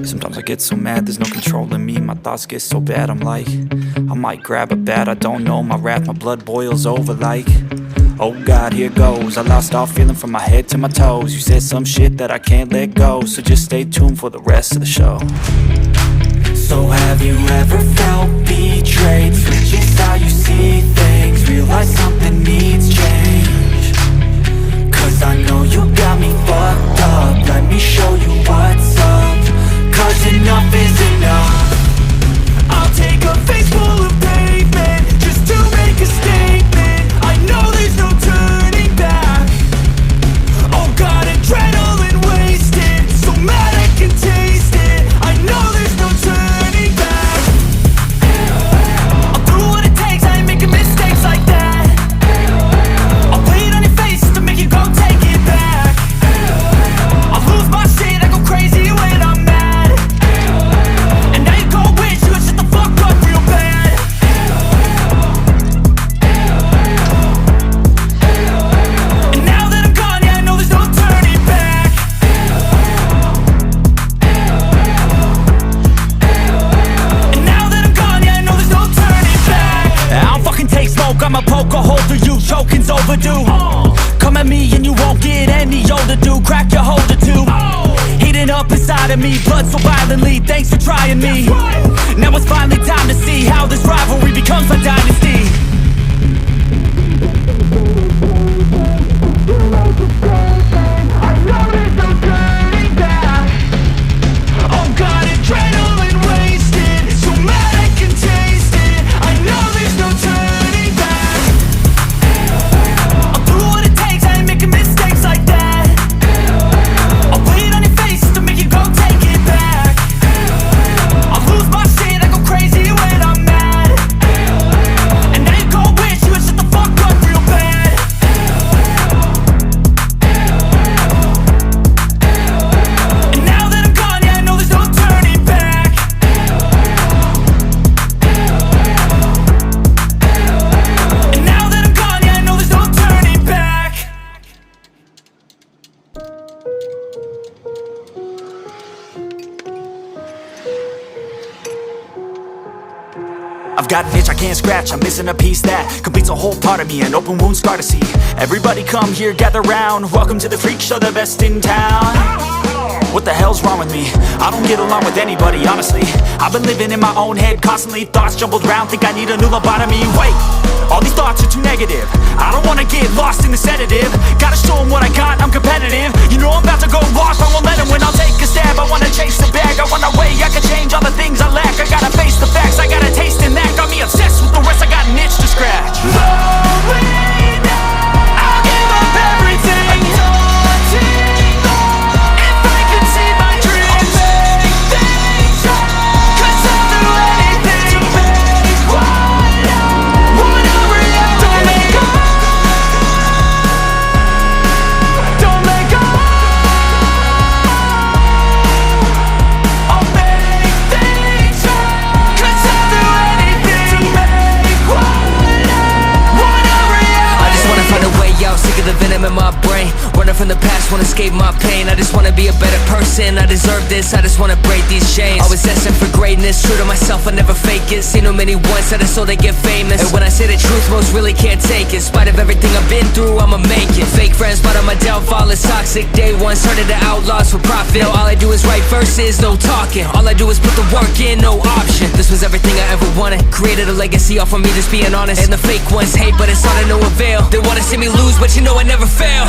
Sometimes I get so mad, there's no controlling me. My thoughts get so bad, I'm like, I might grab a bat, I don't know. My wrath, my blood boils over like, oh God, here goes. I lost all feeling from my head to my toes. You said some shit that I can't let go, so just stay tuned for the rest of the show. So have you ever felt betrayed? Switches how you see things, realize something needs change. Cause I know you got me fucked up, let me show you what's up. Cause enough is enough. I'll take a face full of pavement just to make a statement. I know there's no turning back. Oh God, adrenaline wasted, so mad I can taste it. I know there's no turning back. I'll do what it takes, I ain't making mistakes like that. I'll play it on your face to make you go take it back. I'll lose my shit, I go crazy when I'm mad. And now you go wish you would shut the fuck up real bad. And now that I'm gone, yeah, I know there's no turning back. And now that I'm gone, yeah, I know there's no turning back. I don't fucking take smoke, I'ma poke a hole through you, choking's overdue. Come at me and you won't get any older, dude. Crack your holder too. Heating up inside of me, blood so violently. Thanks for trying me. Now it's finally time to see how this rivalry becomes a dynasty. I know there's no turning back. Oh God, adrenaline wasted, so mad I can taste it. I know there's no turning back. I'll do what it takes, I ain't making mistakes like that. I'll play it on your face to make you go take it back. I'll lose my shit, I go I've got an itch I can't scratch, I'm missing a piece that completes a whole part of me, an open wound scar to see. Everybody come here, gather round, welcome to the freak show, the best in town. What the hell's wrong with me? I don't get along with anybody, honestly. I've been living in my own head constantly, thoughts jumbled round, think I need a new lobotomy. Wait, all these thoughts are too negative, I don't wanna get lost in the sedative. Gotta show them what I got, I'm competitive. You know I'm about to go lost, I won't let them win, I'll take a stab. I wanna chase the bag, I want a way I can change all the things I lack. I gotta face the facts, I got a taste in that. Got me obsessed with the rest, I got an itch to scratch. I'll give up everything. If I could see my dreams, I'll make things right. 'Cause I'll do anything to make what a reality. Don't let go. Don't let go. I'll make things right. 'Cause I'll do anything to make what a reality. I just wanna find a way out, sick of the venom in my brain. Running from the past, wanna escape my pain. I just wanna be a better person, I deserve this. I just wanna break these chains. Always asking for greatness, true to myself, I never fake it. Seen too many once that I so they get famous. And when I say the truth, most really can't take it. In spite of everything I've been through, I'ma make it. Fake friends, but on my downfall is toxic. Day one, started to outlaws for profit. Now all I do is write verses, no talking. All I do is put the work in, no option. This was everything I ever wanted. Created a legacy off of me just being honest. And the fake ones hate, but it's all to no avail. They wanna see me lose, but you know I never fail.